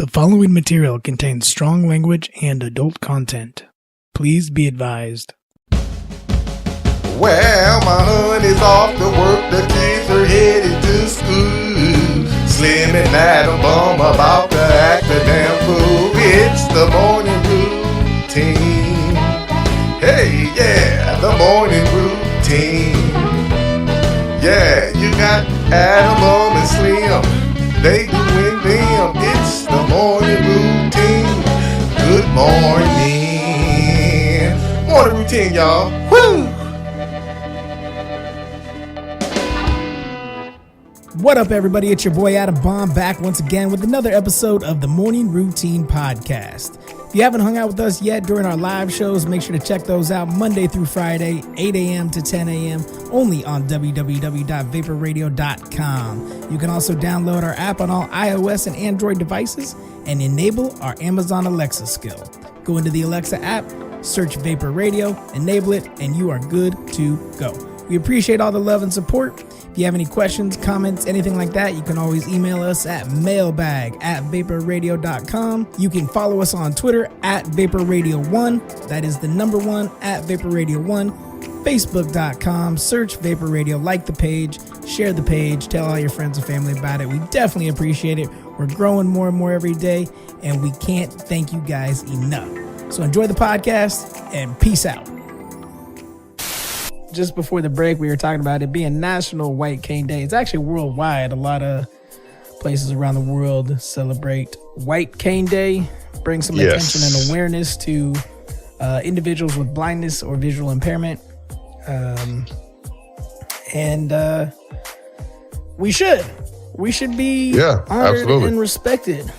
The following material contains strong language and adult content. Please be advised. Well, my honey's off to work, the kids are headed to school. Slim and Adam Bum about to act a damn fool. It's the morning routine. Hey, yeah, the morning routine. Yeah, you got Adam Bum and Slim. They doing them. It's the morning routine. Good morning. Morning routine, y'all. Woo! What up, everybody? It's your boy Adam Baum back once again with another episode of the Morning Routine Podcast. If you haven't hung out with us yet during our live shows, make sure to check those out Monday through Friday, 8 a.m. to 10 a.m., only on www.vaporradio.com. You can also download our app on all iOS and Android devices and enable our Amazon Alexa skill. Go into the Alexa app, search Vapor Radio, enable it, and you are good to go. We appreciate all the love and support. If you have any questions, comments, anything like that, you can always email us at mailbag@vaporradio.com. You can follow us on Twitter at VaporRadio1. That is the number 1 at VaporRadio1. Facebook.com, search Vapor Radio, like the page, share the page, tell all your friends and family about it. We definitely appreciate it. We're growing more and more every day, and we can't thank you guys enough. So enjoy the podcast, and peace out. Just before the break, we were talking about it being National White Cane Day. It's actually worldwide. A lot of places around the world celebrate White Cane Day, bring some attention and awareness to individuals with blindness or visual impairment. We should be honored absolutely. And respected.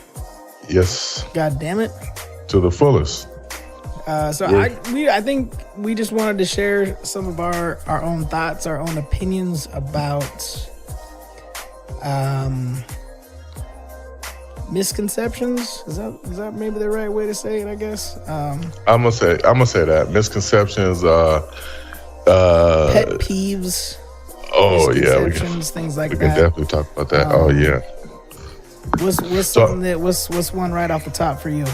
Yes. God damn it. To the fullest. I think we just wanted to share some of our own thoughts, our own opinions about misconceptions. Is that maybe the right way to say it? I guess. I'm gonna say that misconceptions. Pet peeves. Oh yeah, things like that. We can definitely talk about that. What's one right off the top for you?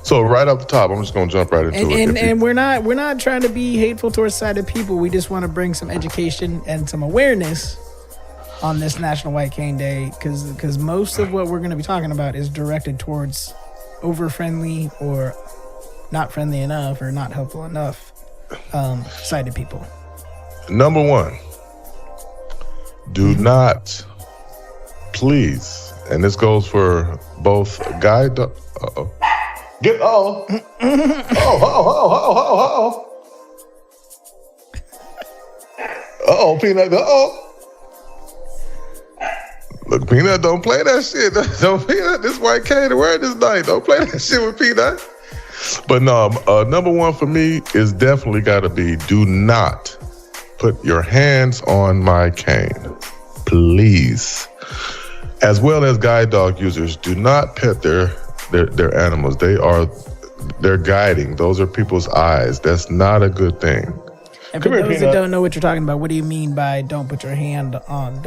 So right off the top, I'm just gonna jump right into it. And we're not trying to be hateful towards sighted people. We just want to bring some education and some awareness on this National White Cane Day, because most of what we're going to be talking about is directed towards over friendly or not friendly enough or not helpful enough sighted people. Number 1, do not, please, and this goes for both guide. Get oh Peanut. Look, Peanut, don't play that shit. Don't Peanut. This white cane wearing this night. Don't play that shit with Peanut. But no, number 1 for me is definitely got to be: do not put your hands on my cane, please. As well as guide dog users, do not pet their animals. They're guiding. Those are people's eyes. That's not a good thing. And for those that don't know what you're talking about, what do you mean by don't put their hand on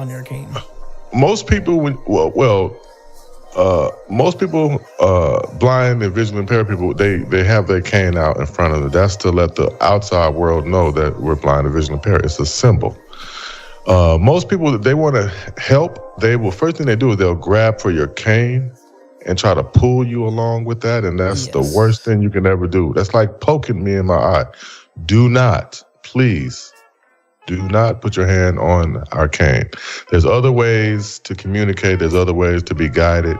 your cane? Most people, blind and visually impaired people, they have their cane out in front of them. That's to let the outside world know that we're blind and visually impaired. It's a symbol. Most people, they want to help. First thing they do is they'll grab for your cane and try to pull you along with that, and that's the worst thing you can ever do. That's like poking me in my eye. Do not, please, do not put your hand on our cane. There's other ways to communicate. There's other ways to be guided,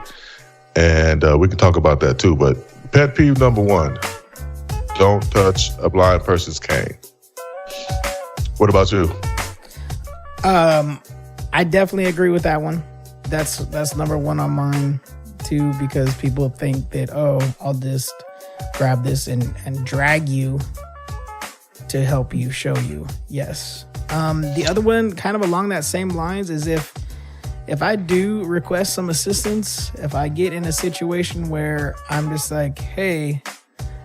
and we can talk about that too. But pet peeve number 1, don't touch a blind person's cane. What about you? I definitely agree with that one. That's number 1 on mine too, because people think that, I'll just grab this and drag you to help you, show you. Yes. The other one, kind of along that same lines, is if I do request some assistance, if I get in a situation where I'm just like, hey,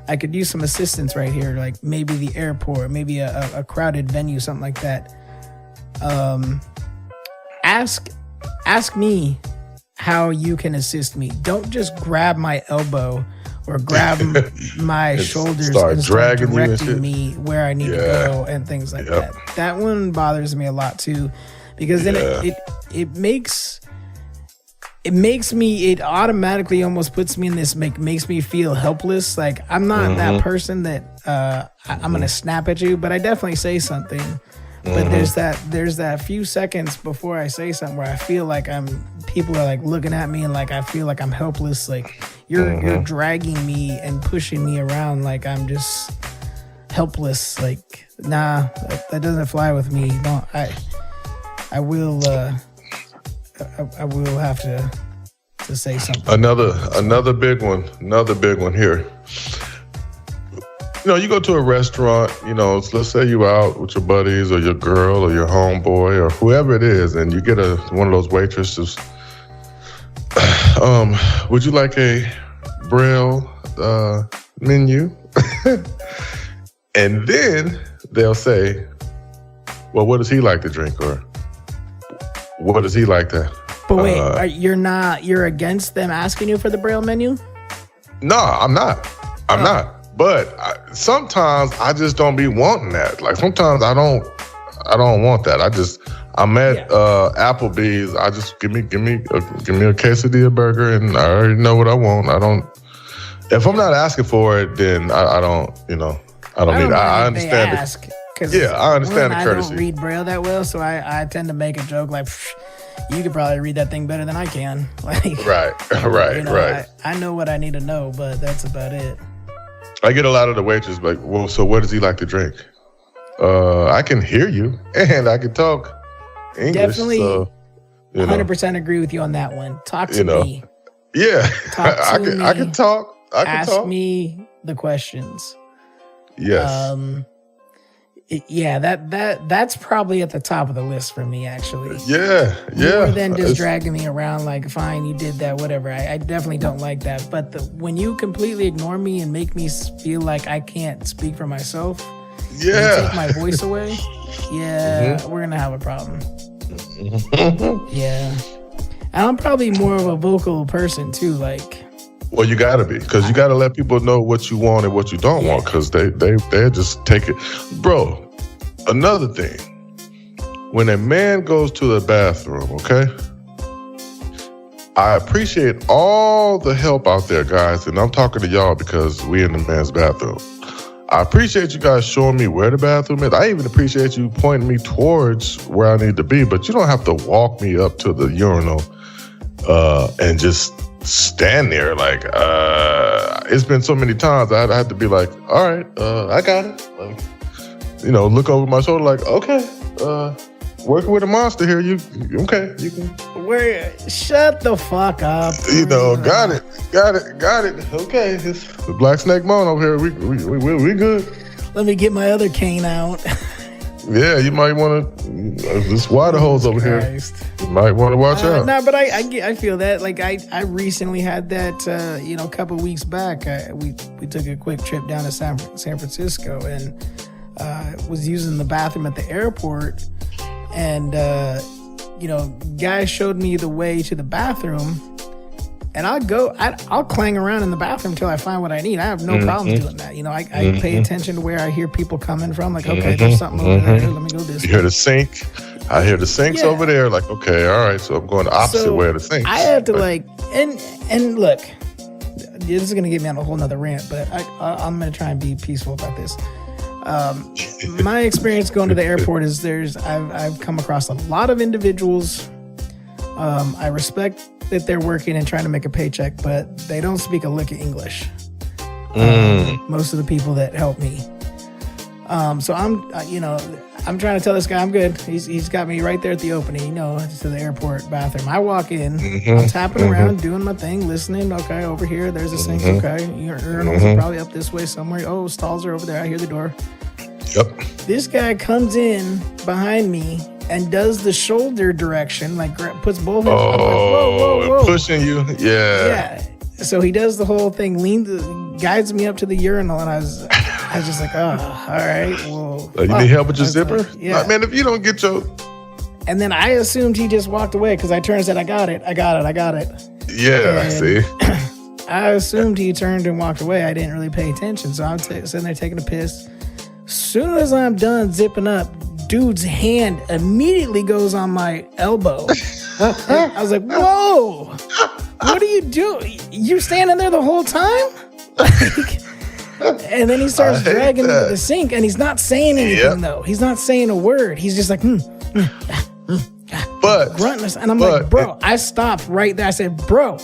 I could use some assistance right here, like maybe the airport, maybe a crowded venue, something like that. Ask me how you can assist me. Don't just grab my elbow or grab my shoulders and start directing me where I need to go and things like that. That one bothers me a lot too, because then it makes me, it automatically almost puts me in this, makes me feel helpless. Like I'm not that person that I'm gonna snap at you, but I definitely say something. But there's that few seconds before I say something where I feel like people are like looking at me and like I feel like I'm helpless. Like you're dragging me and pushing me around like I'm just helpless. Like nah, that doesn't fly with me. Don't I will have to say something. Another big one here. You know, you go to a restaurant, you know, let's say you out with your buddies or your girl or your homeboy or whoever it is, and you get one of those waitresses. Would you like a Braille menu? And then they'll say, well, what does he like to drink, or what does he like to? But wait, you're against them asking you for the Braille menu? No, I'm not. I'm not. But sometimes I just don't be wanting that. Like sometimes I don't want that. I'm at Applebee's. I just give me a quesadilla burger, and I already know what I want. If I'm not asking for it, then I don't. You know, I don't need. I understand. I understand the courtesy. I don't read Braille that well, so I tend to make a joke like, you could probably read that thing better than I can. Like, right. You know, I know what I need to know, but that's about it. I get a lot of the waiters like, well, so what does he like to drink? I can hear you and I can talk English. Definitely, so, 100% agree with you on that one. Talk to me. Yeah, talk to me. I can talk. Ask me the questions. Yes. That's probably at the top of the list for me, actually. Yeah. More than just dragging me around like, fine, you did that, whatever. I definitely don't like that. But when you completely ignore me and make me feel like I can't speak for myself, and take my voice away, we're going to have a problem. Yeah. And I'm probably more of a vocal person, too, like... Well, you gotta be, because you gotta let people know what you want and what you don't want, because they just take it. Bro, another thing, when a man goes to the bathroom, okay, I appreciate all the help out there, guys, and I'm talking to y'all because we in the man's bathroom. I appreciate you guys showing me where the bathroom is. I even appreciate you pointing me towards where I need to be, but you don't have to walk me up to the urinal and just stand there. Like, it's been so many times I had to be like, all right, I got it. Like, you know, look over my shoulder like, okay, working with a monster here. You can. Shut the fuck up. You know, got it. Okay, it's the Black Snake Moan over here. We good. Let me get my other cane out. Yeah, you might want to. There's water holes over here. You might want to watch out. No, but I feel that. Like I recently had that. A couple weeks back, we took a quick trip down to San Francisco and was using the bathroom at the airport, and guy showed me the way to the bathroom. And I'll clang around in the bathroom until I find what I need. I have no problems doing that. You know, I pay attention to where I hear people coming from. Like, okay, there's something over there. Let me go this way. You hear the sink? I hear the sinks over there. Like, okay, all right. So I'm going the opposite way of the sink. I have to and look, this is going to get me on a whole nother rant, but I'm going to try and be peaceful about this. My experience going to the airport is I've come across a lot of individuals. I respect that they're working and trying to make a paycheck, but they don't speak a lick of English. Most of the people that help me. So I'm trying to tell this guy I'm good. He's got me right there at the opening, to the airport bathroom. I walk in, I'm tapping around, doing my thing, listening. Okay, over here, there's a sink. Okay, urinals are probably up this way somewhere. Oh, stalls are over there. I hear the door. Yep. This guy comes in behind me and does the shoulder direction, like puts both hands. Oh, whoa. Pushing you. Yeah. So he does the whole thing, guides me up to the urinal, and I was just like, oh, all right. Well, you need help with your zipper? Like, yeah. Man, if you don't get your And then I assumed he just walked away because I turned and said, I got it. Yeah, And see? I assumed he turned and walked away. I didn't really pay attention. So I'm sitting there taking a piss. Soon as I'm done zipping up, dude's hand immediately goes on my elbow. I was like, whoa, what are you doing? You standing there the whole time? And then he starts dragging me to the sink, and he's not saying anything, though. He's not saying a word. He's just like, but grunting. And I'm like, bro, I stopped right there. I said, bro,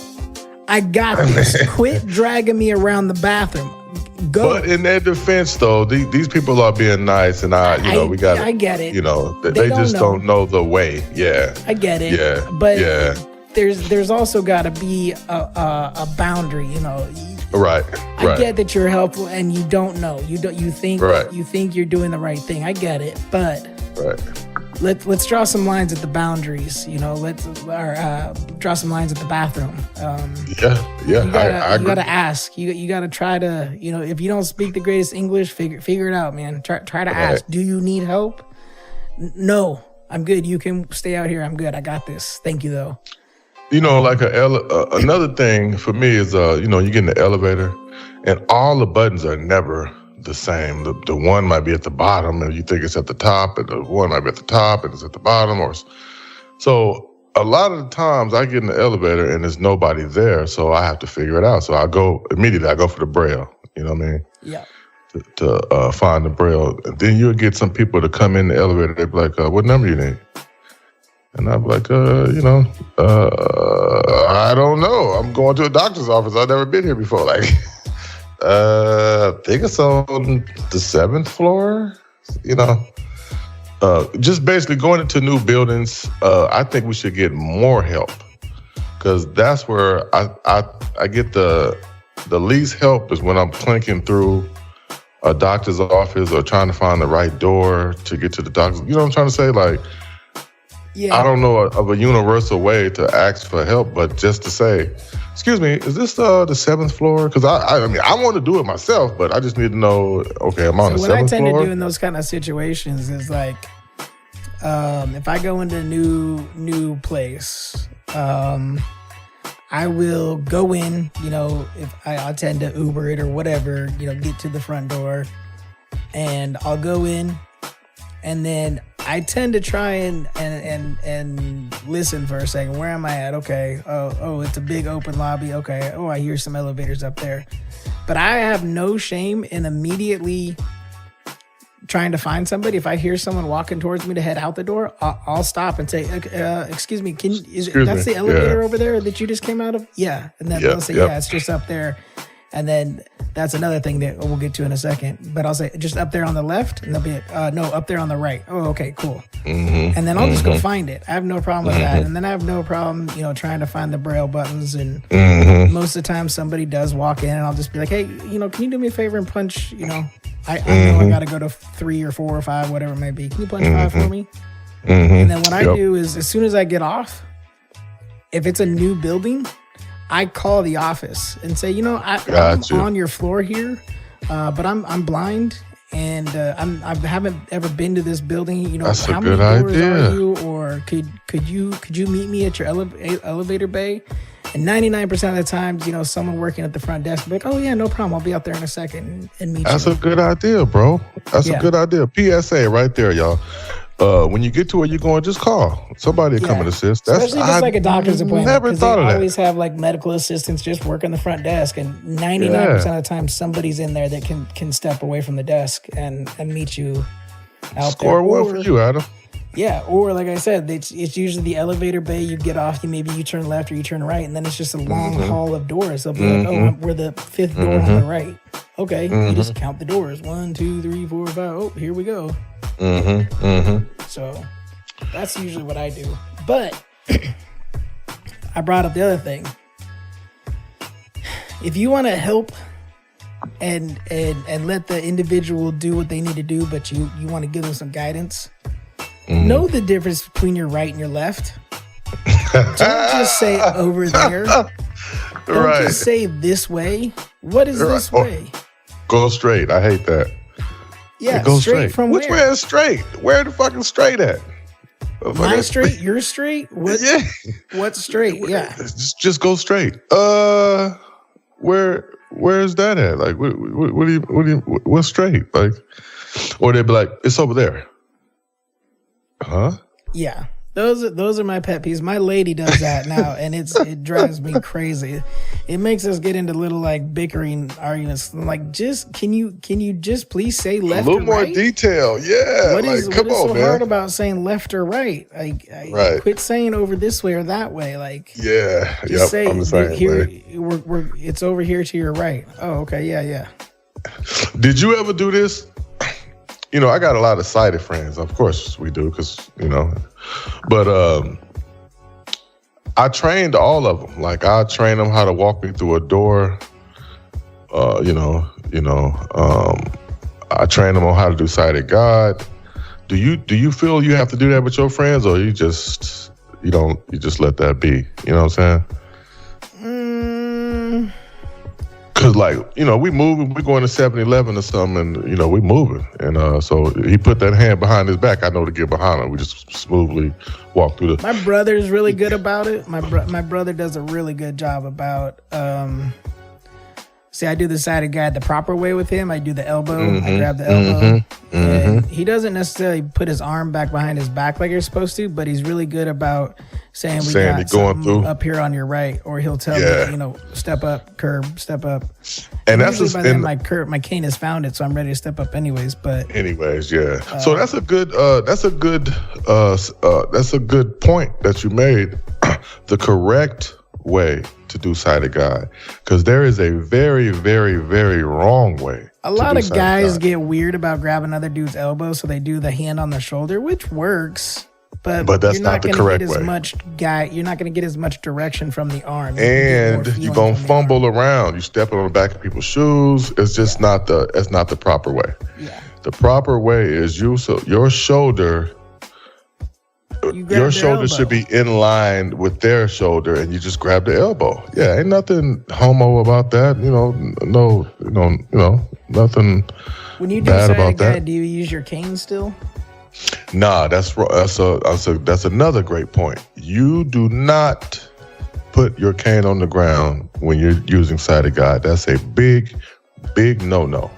I got this. Quit dragging me around the bathroom. Go. But in their defense, though, these people are being nice, and we got. I get it. They just don't know the way. Yeah, I get it. Yeah, but there's also got to be a boundary. Right. I get that you're helpful, and you don't know. You think you're doing the right thing. I get it, but let's draw some lines at the boundaries. Let's draw some lines at the bathroom. You gotta, you gotta ask. You gotta try to. If you don't speak the greatest English, figure it out, man. Try to ask. Do you need help? No, I'm good. You can stay out here. I'm good. I got this. Thank you, though. Like another thing for me is, you get in the elevator, and all the buttons are never the same. The one might be at the bottom, and you think it's at the top, and the one might be at the top, and it's at the bottom. So a lot of the times I get in the elevator, and there's nobody there, so I have to figure it out. So I go for the Braille. You know what I mean? Yeah. To find the Braille. And then you'll get some people to come in the elevator. They'll be like, what number you need? And I'm like, I don't know. I'm going to a doctor's office. I've never been here before. Like, I think it's on the 7th floor. Just basically going into new buildings. I think we should get more help, because that's where I get the least help is when I'm clinking through a doctor's office or trying to find the right door to get to the doctor's. You know what I'm trying to say? Like, yeah. I don't know of a universal way to ask for help, but just to say, excuse me, is this the 7th floor? Because I mean, I want to do it myself, but I just need to know, okay, I'm on the 7th floor. What I tend to do in those kind of situations is like, if I go into a new place, I will go in, if I tend to Uber it or whatever, get to the front door, and I'll go in, and then I tend to try and listen for a second. Where am I at? Okay. Oh, it's a big open lobby. Okay. Oh, I hear some elevators up there. But I have no shame in immediately trying to find somebody. If I hear someone walking towards me to head out the door, I'll stop and say, excuse me, that's the elevator over there that you just came out of? Yeah. And then they'll say, yeah, it's just up there. And then that's another thing that we'll get to in a second. But I'll say, just up there on the left? And they'll be like, no, up there on the right. Oh, okay, cool. Mm-hmm, and then I'll just go find it. I have no problem with that. And then I have no problem, trying to find the Braille buttons. And most of the time somebody does walk in, and I'll just be like, hey, can you do me a favor and punch, I know I got to go to 3 or 4 or 5, whatever it may be. Can you punch 5 for me? And then what I do is, as soon as I get off, if it's a new building, I call the office and say, I'm on your floor here, but I'm blind, and I haven't ever been to this building. That's how many doors are you? Or could you meet me at your elevator bay? And 99% of the times, someone working at the front desk will be like, oh yeah, no problem. I'll be out there in a second and meet you. That's a good idea, bro. That's a good idea. PSA right there, y'all. When you get to where you're going, just call. Somebody will come and assist. Especially if it's like a doctor's appointment. Never thought of that. They always have like medical assistants just working the front desk, and 99% of the time somebody's in there that can step away from the desk and meet you out Score there. One for you, Adam. Yeah, or like I said, it's usually the elevator bay. You get off, maybe you turn left or you turn right, and then it's just a long hall of doors. They'll be like, oh, we're the 5th door on the right. Okay, you just count the doors. 1, 2, 3, 4, 5. Oh, here we go. So that's usually what I do. But I brought up the other thing. If you want to help and let the individual do what they need to do, but you want to give them some guidance, know the difference between your right and your left. Don't just say over there. Don't just say this way. What is this way? Go straight. I hate that. Yeah, go straight from Which way is straight? Where the fucking straight at? My straight, your straight? What? Yeah. What's straight? Yeah. Just go straight. Where's that at? Like, what's straight? Like, or they'd be like, it's over there. Huh? Yeah. Those are my pet peeves. My lady does that now, and it drives me crazy. It makes us get into little like bickering arguments. Like, just can you just please say left? A little or more right? detail, yeah. What is so man. hard about saying left or right? Right. Quit saying over this way or that way. Like, yeah, just say I'm the same here. way. We're it's over here to your right. Oh, okay, yeah. Did you ever do this? You know, I got a lot of sighted friends. Of course we do, because, you know. But I trained all of them. Like, I trained them how to walk me through a door. I trained them on how to do sighted God. Do you feel you have to do that with your friends, or you just let that be? You know what I'm saying? Cause like, you know, we moving, we going to 7-Eleven or something, and you know, we moving, and so he put that hand behind his back. I know to get behind him. We just smoothly walk through the. My brother's really good about it. My brother does a really good job about. See, I do the sighted guide the proper way with him. I do the elbow. I grab the elbow. And he doesn't necessarily put his arm back behind his back like you're supposed to, but he's really good about saying we got something up here on your right, or he'll tell me, you know, step up, curb, step up. And that's by then my cane has found it, so I'm ready to step up anyways. But yeah. So that's a good point that you made. The correct way to do sighted guide, because there is a very, very, very wrong way. A lot of guys get weird about grabbing other dude's elbow, so they do the hand on the shoulder, which works, but that's not the correct way. You're not going to get as much direction from the arm, and you're gonna fumble around. You stepping on the back of people's shoes. It's just not the proper way. Yeah. The proper way is your shoulder. Your shoulder should be in line with their shoulder, and you just grab the elbow. Yeah, ain't nothing homo about that. You know, nothing. When you do sighted guide, do you use your cane still? Nah, that's another great point. You do not put your cane on the ground when you're using sighted guide. That's a big, big no-no.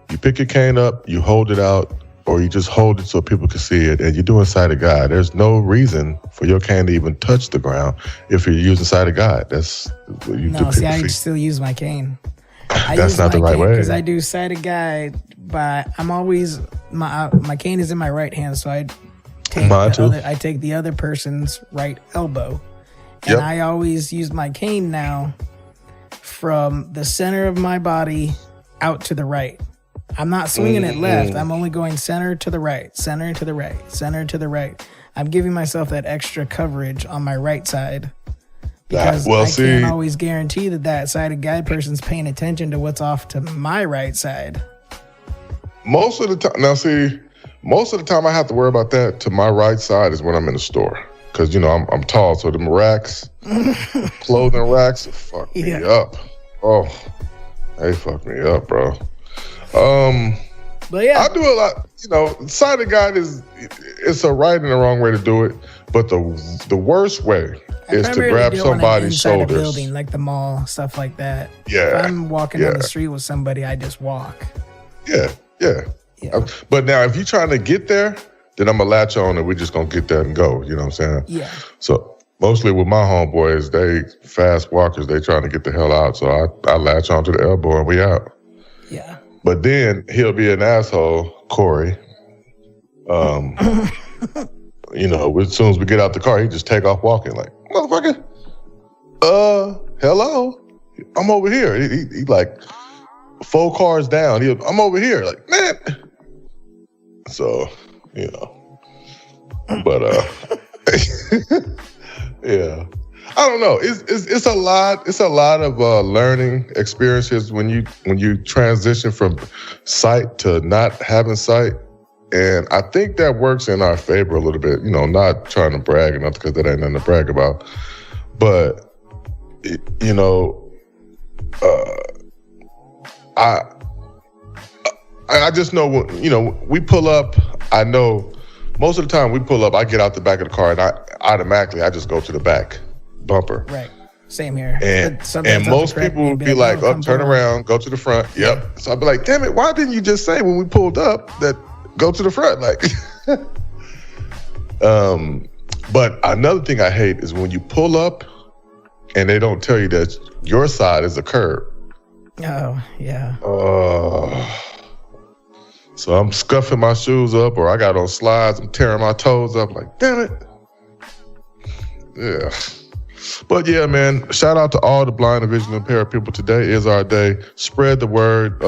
You pick your cane up, you hold it out, or you just hold it so people can see it, and you're doing sighted guide. There's no reason for your cane to even touch the ground if you're using sighted guide. That's what you do. I still use my cane. That's not the right way. Because I do sighted guide, but I'm always my cane is in my right hand, so I take the other person's right elbow, and I always use my cane now from the center of my body out to the right. I'm not swinging it left. I'm only going center to the right, center to the right, center to the right. I'm giving myself that extra coverage on my right side, because I can't always guarantee that sighted guide person's paying attention to what's off to my right side. Most of the time I have to worry about that to my right side is when I'm in the store, because you know I'm tall, so them racks, clothing racks, fuck me up. Oh, they fuck me up, bro. But yeah, I do a lot. You know, sighted guide it's a right and a wrong way to do it, but the worst way is to grab somebody's shoulders. A building, like the mall, stuff like that. Yeah. If I'm walking down the street with somebody, I just walk. Yeah. But now, if you're trying to get there, then I'm gonna latch on, and we're just gonna get there and go. You know what I'm saying? Yeah. So mostly with my homeboys, they fast walkers. They trying to get the hell out. So I latch onto the elbow and we out. Yeah. But then he'll be an asshole, Corey. You know, as soon as we get out the car, he just take off walking like, motherfucker. Hello, I'm over here. He like 4 cars down. I'm over here. Like, man. So, you know, but yeah. I don't know. It's a lot. It's a lot of learning experiences when you transition from sight to not having sight, and I think that works in our favor a little bit. You know, not trying to brag enough, because that ain't nothing to brag about, but you know, I just know, you know, we pull up. I know most of the time we pull up, I get out the back of the car and I just go to the back bumper. Right. Same here. And most people would be like, oh, turn around, go to the front. Yep. So I'd be like, damn it, why didn't you just say when we pulled up that go to the front? Like, but another thing I hate is when you pull up and they don't tell you that your side is a curb. Oh, yeah. So I'm scuffing my shoes up, or I got on slides, I'm tearing my toes up, like, damn it. Yeah. But yeah, man, shout out to all the blind and visually impaired people. Today is our day. Spread the word.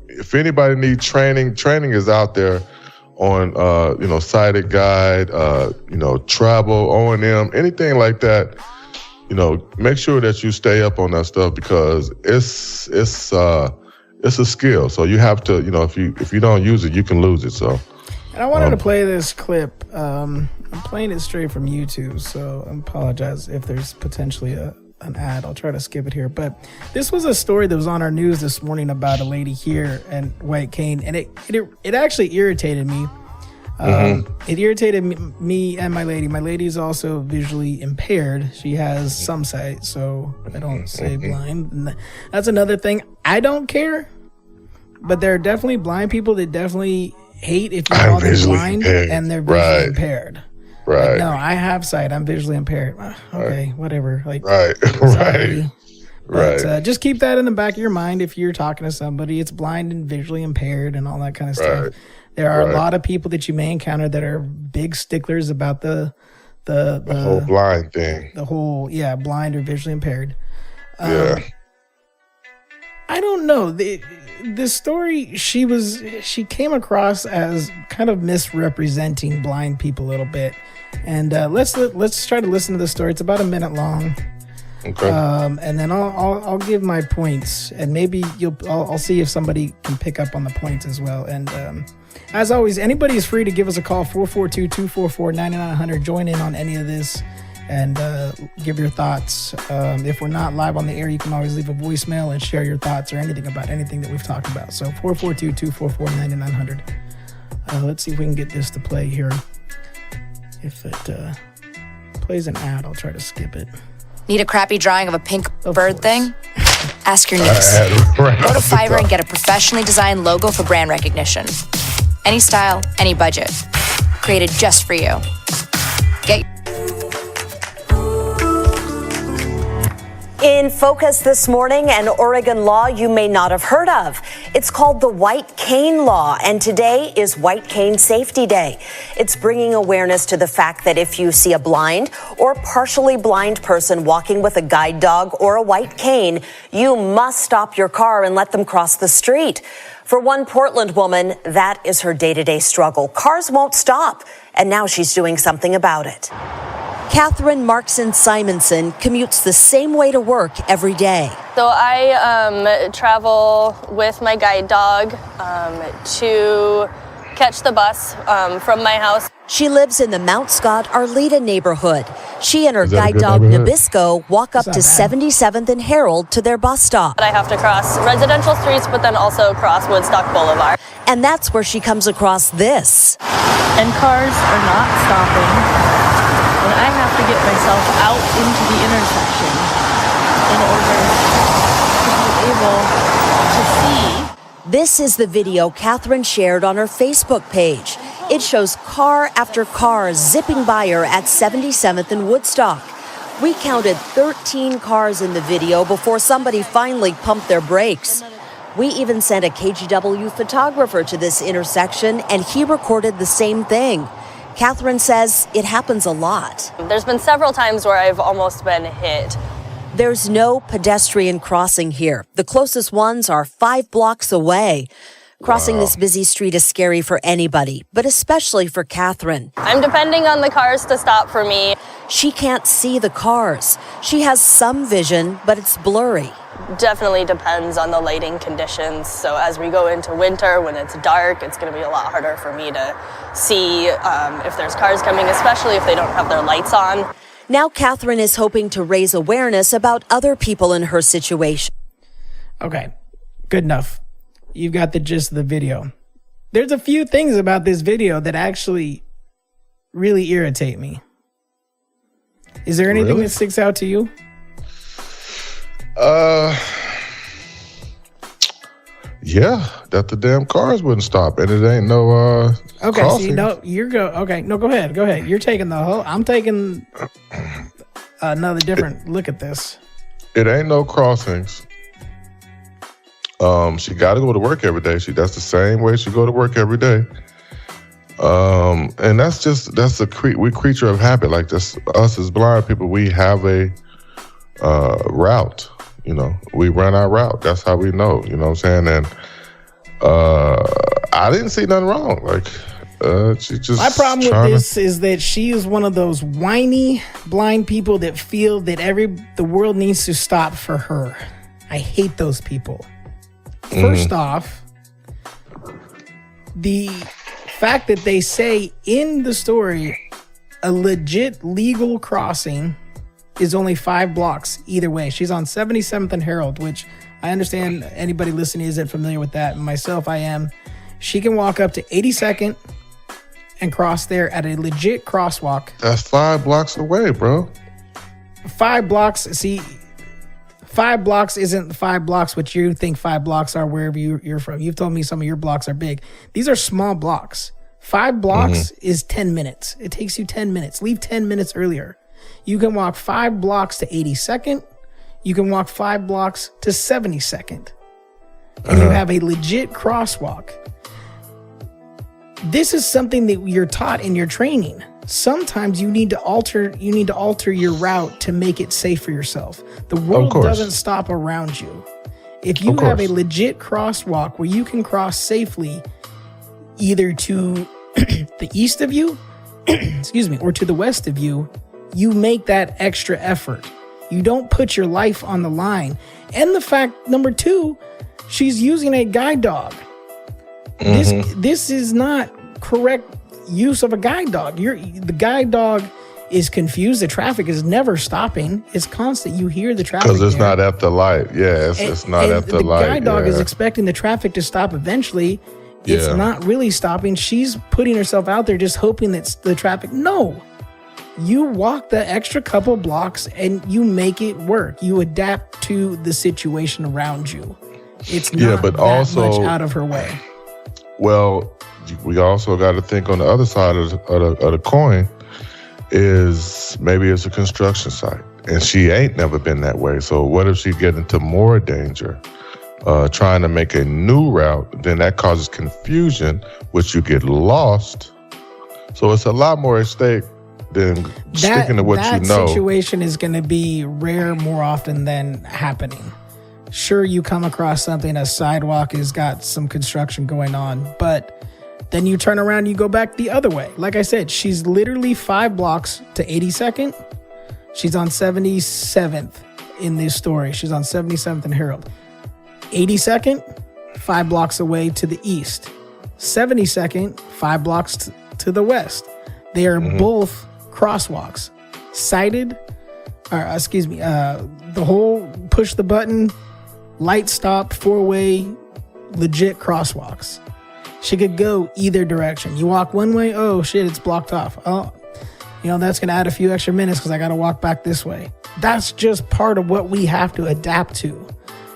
If anybody needs training is out there on, Sighted Guide, travel, O&M, anything like that. Make sure that you stay up on that stuff because it's a skill. So you have to, if you don't use it, you can lose it. So. And I wanted to play this clip. I'm playing it straight from YouTube, so I apologize if there's potentially an ad. I'll try to skip it here. But this was a story that was on our news this morning about a lady here in White Cane, and it actually irritated me. It irritated me and my lady. My lady is also visually impaired. She has some sight, so I don't say blind. And that's another thing. I don't care, but there are definitely blind people that definitely hate if you call them blind impaired. And they're visually impaired. Right. Like, no, I have sight. I'm visually impaired. Okay, whatever. Like, right. Sorry. Right. But just keep that in the back of your mind if you're talking to somebody. It's blind and visually impaired and all that kind of stuff. There are a lot of people that you may encounter that are big sticklers about the whole blind thing. The whole, blind or visually impaired. Yeah. I don't know. The story, she came across as kind of misrepresenting blind people a little bit. And let's try to listen to the story. It's about a minute long. Okay. And then I'll give my points, and maybe I'll see if somebody can pick up on the points as well. And as always, anybody is free to give us a call, 442-244-9900. Join in on any of this and give your thoughts. If we're not live on the air, you can always leave a voicemail and share your thoughts or anything about anything that we've talked about. So 442-244-9900. Let's see if we can get this to play here. If it plays an ad, I'll try to skip it. Need a crappy drawing of a pink bird thing? Ask your niece. Right Go to Fiverr and get a professionally designed logo for brand recognition. Any style, any budget. Created just for you. Get In focus this morning, an Oregon law you may not have heard of. It's called the White Cane Law, and today is White Cane Safety Day. It's bringing awareness to the fact that if you see a blind or partially blind person walking with a guide dog or a white cane, you must stop your car and let them cross the street. For one Portland woman, that is her day-to-day struggle. Cars won't stop, and now she's doing something about it. Catherine Markson Simonson commutes the same way to work every day. So I travel with my guide dog to catch the bus from my house. She lives in the Mount Scott Arleta neighborhood. She and her guide dog Nabisco walk up to 77th and Herald to their bus stop. I have to cross residential streets, but then also cross Woodstock Boulevard. And that's where she comes across this. And cars are not stopping. And I have to get myself out into the intersection in order to be able to see. This is the video Catherine shared on her Facebook page. It shows car after car zipping by her at 77th and Woodstock. We counted 13 cars in the video before somebody finally pumped their brakes. We even sent a KGW photographer to this intersection, and he recorded the same thing. Catherine says it happens a lot. There's been several times where I've almost been hit. There's no pedestrian crossing here. The closest ones are 5 blocks away. Crossing this busy street is scary for anybody, but especially for Catherine. I'm depending on the cars to stop for me. She can't see the cars. She has some vision, but it's blurry. Definitely depends on the lighting conditions. So as we go into winter, when it's dark, it's going to be a lot harder for me to see if there's cars coming, especially if they don't have their lights on. Now Catherine is hoping to raise awareness about other people in her situation. Okay, good enough. You've got the gist of the video. There's a few things about this video that actually really irritate me. Is there anything that sticks out to you? Yeah, that the damn cars wouldn't stop, and it ain't no okay, crossing. see, no, go ahead. You're taking the whole. I'm taking another different look at this. It ain't no crossings. She got to go to work every day. That's the same way she go to work every day. And that's we creature of habit. Like this, us as blind people, we have a route. You know, we run our route. That's how we know. You know what I'm saying? And I didn't see nothing wrong. Like she just. My problem with this is that she is one of those whiny blind people that feel that the world needs to stop for her. I hate those people. First off, the fact that they say in the story a legit legal crossing is only 5 blocks either way. She's on 77th and Herald, which I understand anybody listening isn't familiar with that. Myself, I am. She can walk up to 82nd and cross there at a legit crosswalk. That's 5 blocks away, bro. 5 blocks. See, 5 blocks isn't 5 blocks what you think 5 blocks are wherever you're from. You've told me some of your blocks are big. These are small blocks. 5 blocks is 10 minutes. It takes you 10 minutes. Leave 10 minutes earlier. You can walk 5 blocks to 82nd. You can walk 5 blocks to 72nd. And you have a legit crosswalk. This is something that you're taught in your training. Sometimes you need to alter your route to make it safe for yourself. The world doesn't stop around you. If you have a legit crosswalk where you can cross safely either to the east of you, excuse me, or to the west of you, you make that extra effort. You don't put your life on the line. And the fact, number 2, she's using a guide dog. This is not correct use of a guide dog. The guide dog is confused. The traffic is never stopping. It's constant. You hear the traffic. Because it's not at the light. Yeah, it's not at the light. The guide dog is expecting the traffic to stop eventually. It's not really stopping. She's putting herself out there just hoping that the traffic. No. You walk the extra couple blocks and you make it work. You adapt to the situation around you. It's not but also, much out of her way. Well, we also got to think on the other side of the coin is maybe it's a construction site and she ain't never been that way. So what if she get into more danger trying to make a new route? Then that causes confusion, which you get lost. So it's a lot more at stake than sticking to what you know. That situation is going to be rare more often than happening. Sure, you come across something, a sidewalk has got some construction going on, but then you turn around, you go back the other way. Like I said, she's literally 5 blocks to 82nd. She's on 77th in this story. She's on 77th and Herald. 82nd, 5 blocks away to the east. 72nd, 5 blocks to the west. They are both crosswalks. Sighted, the whole push the button, light stop, 4-way, legit crosswalks. She could go either direction. You walk one way, oh shit, it's blocked off. Oh, that's going to add a few extra minutes because I got to walk back this way. That's just part of what we have to adapt to.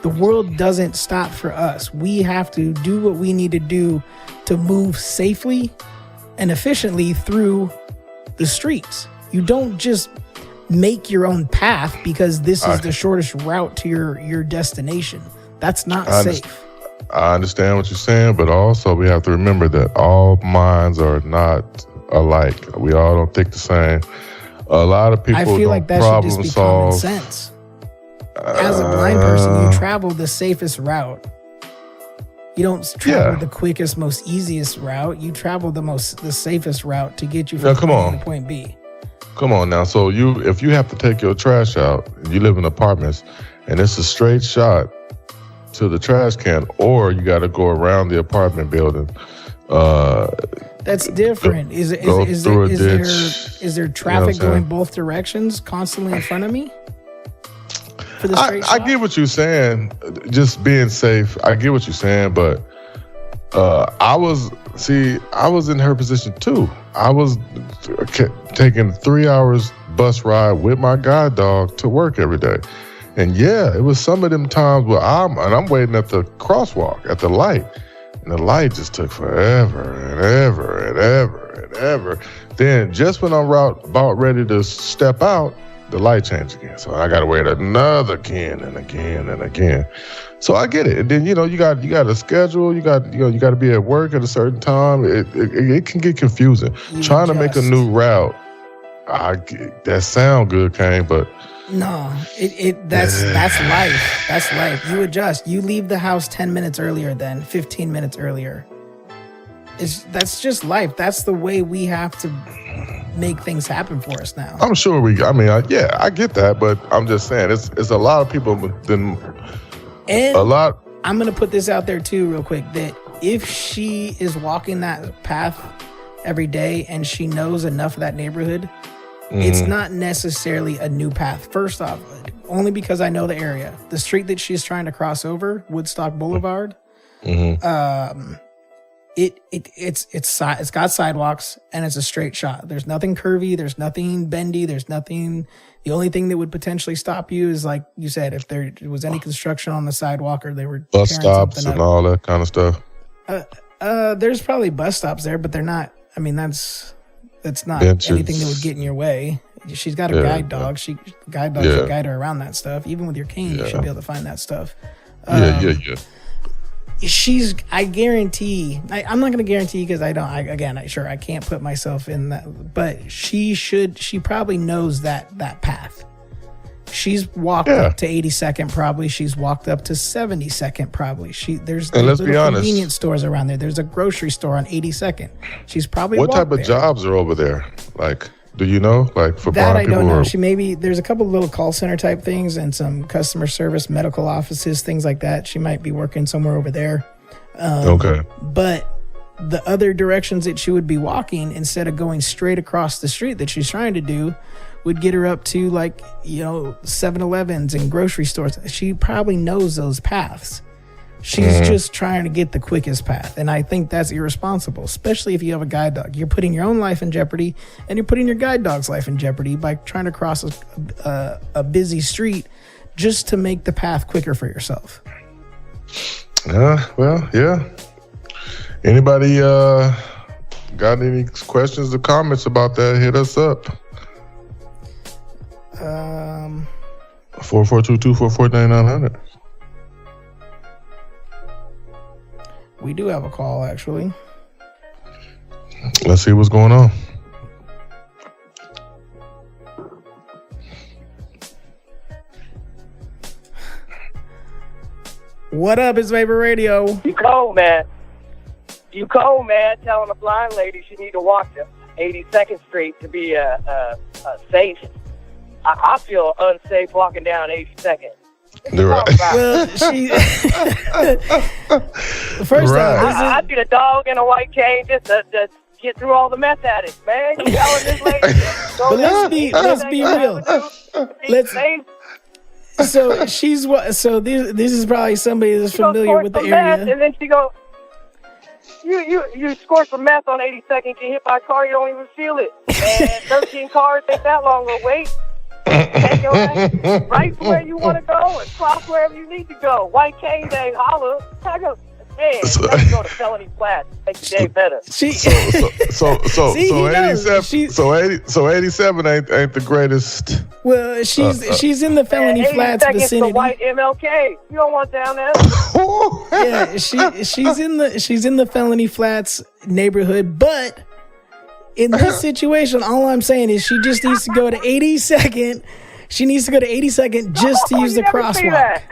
The world doesn't stop for us. We have to do what we need to do to move safely and efficiently through the streets. You don't just make your own path because this is the shortest route to your destination. That's not safe. I understand what you're saying, but also we have to remember that all minds are not alike. We all don't think the same. A lot of people I feel like that should just be common sense. As a blind person, you travel the safest route. You don't travel the quickest, most easiest route. You travel the safest route to get you from point A to point B. Come on now. So if you have to take your trash out, you live in apartments, and it's a straight shot to the trash can, or you got to go around the apartment building. That's different. Is there traffic going both directions constantly in front of me? For the straight shot? I get what you're saying. Just being safe. I get what you're saying, but I was in her position too. I was taking 3 hours bus ride with my guide dog to work every day. And yeah, it was some of them times where I'm waiting at the crosswalk, at the light. And the light just took forever and ever and ever and ever. Then just when I'm about ready to step out, the light changed again. So I got to wait another again and again and again. So I get it. And then, you got a schedule. You got to be at work at a certain time. It can get confusing. Trying to make a new route. That sound good, Kane, but no, that's life. That's life. You adjust. You leave the house 10 minutes earlier than 15 minutes earlier. That's just life. That's the way we have to make things happen for us now. I'm sure I get that, but I'm just saying it's a lot of people I'm going to put this out there too real quick, that if she is walking that path every day and she knows enough of that neighborhood, it's not necessarily a new path. First off, only because I know the area. The street that she's trying to cross over, Woodstock Boulevard, it's got sidewalks and it's a straight shot. There's nothing curvy. There's nothing bendy. There's nothing. The only thing that would potentially stop you is, like you said, if there was any construction on the sidewalk or they were bus stops and all that kind of stuff. There's probably bus stops there, but they're not. I mean, that's not benches. Anything that would get in your way. She's got a guide dog. Should guide her around that stuff. Even with your cane, you should be able to find that stuff. I guarantee, I'm not going to guarantee because I can't put myself in that, but she probably knows that path. She's walked up to 82nd probably. She's walked up to 72nd probably. There's let's be honest, convenience stores around there. There's a grocery store on 82nd. She's probably what type of jobs are over there? Like, do you know? Like for that, blind I people? don't know. There's a couple of little call center type things and some customer service, medical offices, things like that. She might be working somewhere over there. Okay. But the other directions that she would be walking, instead of going straight across the street that she's trying to do, would get her up to 7-Elevens and grocery stores. She probably knows those paths. She's just trying to get the quickest path. And I think that's irresponsible, especially if you have a guide dog. You're putting your own life in jeopardy and you're putting your guide dog's life in jeopardy by trying to cross a busy street just to make the path quicker for yourself. Well, yeah. Anybody got any questions or comments about that? Hit us up. 4422449900. We do have a call, actually. Let's see what's going on. What up, it's Vapor Radio. You cold, man. Telling a blind lady she need to walk to 82nd Street to be safe. I feel unsafe walking down 82nd. You're right. Well, she. First off, I need a dog and a white cane just to get through all the meth addicts, man. You telling this lady? But let's be real. So this is probably somebody that's familiar with the area. And then she goes, you score some meth on 82nd, get hit by a car, you don't even feel it. And 13 cars ain't that long of a wait. Take your ass right to where you want to go and cross wherever you need to go. White cane day, holla. I go, man, let's go to felony flats. Make the day better. See, 87 ain't the greatest. Well, she's in the felony flats vicinity. The white MLK. You don't want down there. Yeah, she's in the felony flats neighborhood, but in this situation, all I'm saying is she just needs to go to 82nd. She needs to go to 82nd just to use the crosswalk.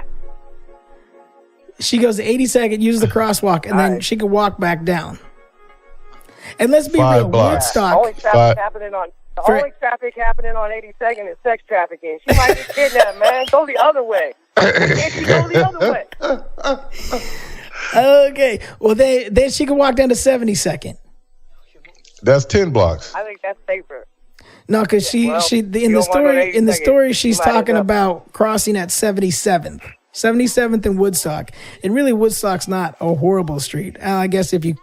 She goes to 82nd, uses the crosswalk, and then she can walk back down. And let's be real, Woodstock. Only traffic happening on 82nd is sex trafficking. She might get kidnapped, man. Go the other way. Can't you go the other way? Okay. Well, then she can walk down to 72nd. That's 10 blocks. I think that's safer. No, because in the story she's talking about crossing at 77th and Woodstock. And really, Woodstock's not a horrible street. I guess if you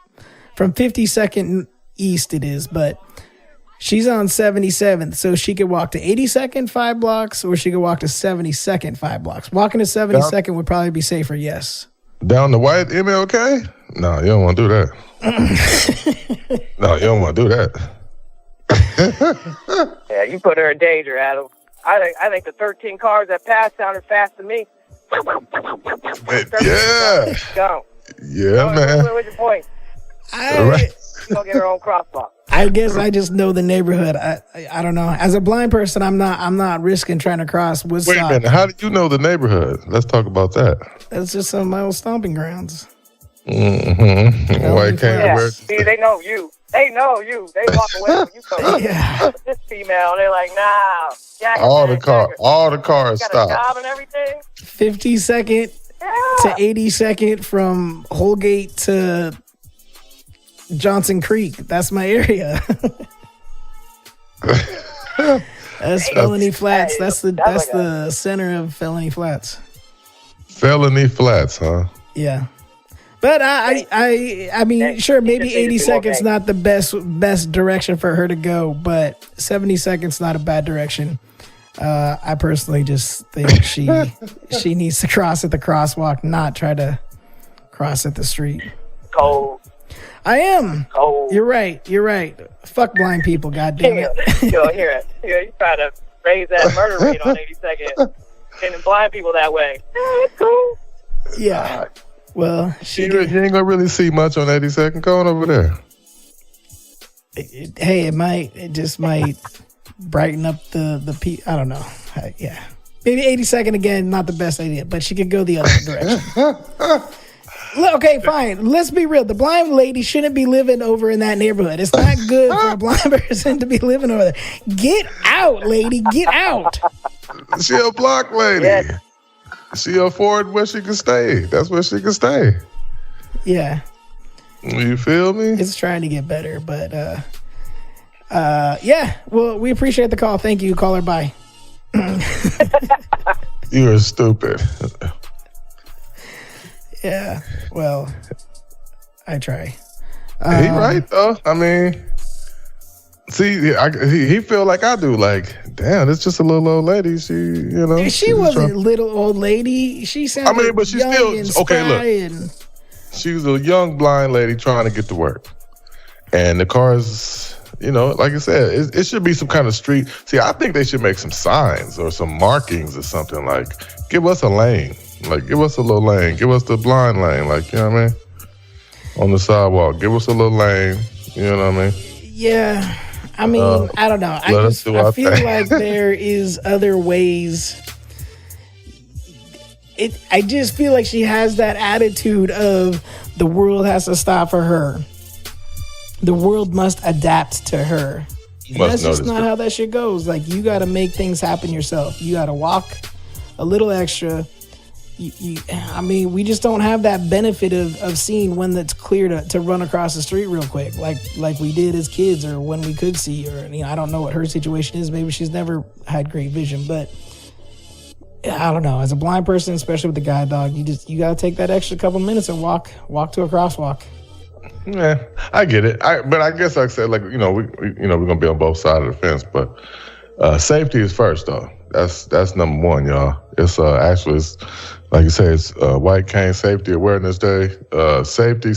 from 52nd east it is, but She's on 77th, so she could walk to 82nd 5 blocks, or she could walk to 72nd 5 blocks. Walking to 72nd would probably be safer, yes. Down the white MLK? No, you don't want to do that. No, you don't want to do that. Yeah, you put her in danger, Adam. I think the 13 cars that passed sounded fast to me. Yeah. Go. Yeah, man. What's your point? I She'll get her own crosswalk. I guess I just know the neighborhood. I don't know. As a blind person, I'm not risking trying to cross Woodstock. Wait a minute. How do you know the neighborhood? Let's talk about that. That's just some of my old stomping grounds. Mm-hmm. White cane. Yeah. See, they know you. They know you. They walk away when you come. Yeah. This female, they're like, nah. Jack, All the cars got stop. a job and everything. 52nd to 82nd from Holgate to Johnson Creek. That's my area. That's Felony Flats. That's the center of Felony Flats. Felony Flats, huh? Yeah. But I mean, sure, maybe 80 seconds not the best direction for her to go, but 70 seconds not a bad direction. I personally just think she needs to cross at the crosswalk, not try to cross at the street. Cold. I am. Cold. You're right. Fuck blind people, goddamn it. Yo, here, you try to raise that murder rate on 82nd, sending blind people that way. It's cool. Yeah. Well, you ain't gonna really see much on 82nd. Go on over there. It just might brighten up the I don't know. Yeah. Maybe 82nd again, not the best idea, but she could go the other direction. Okay, fine. Let's be real. The blind lady shouldn't be living over in that neighborhood. It's not good for a blind person to be living over there. Get out, lady. Get out. She a block lady. Yes. She afford where she can stay. That's where she can stay. Yeah. You feel me? It's trying to get better, but yeah. Well, we appreciate the call. Thank you. Caller, bye. You're stupid. Yeah. Well, I try. He right though. I mean, see, he feel like I do. Like, damn, it's just a little old lady. She wasn't a little old lady. She sounded but she's young still and okay. Look, she was a young blind lady trying to get to work, and the cars. Like I said, it should be some kind of street. See, I think they should make some signs or some markings or something. Like, give us a lane. Like, give us a little lane. Give us the blind lane. Like, you know what I mean? On the sidewalk. Give us a little lane. You know what I mean? Yeah. I mean, I don't know. I feel like there is other ways. I just feel like she has that attitude of the world has to stop for her. The world must adapt to her. That's just not how that shit goes. Like, you got to make things happen yourself. You got to walk a little extra. I mean, we just don't have that benefit of seeing when that's clear to run across the street real quick, like we did as kids, or when we could see. Or I don't know what her situation is. Maybe she's never had great vision, but I don't know. As a blind person, especially with the guide dog, you got to take that extra couple minutes and walk to a crosswalk. Yeah, I get it. But I guess like I said, we're gonna be on both sides of the fence, but safety is first though. That's number one, y'all. It's actually, it's, like you say, it's White Cane Safety Awareness Day. Safety.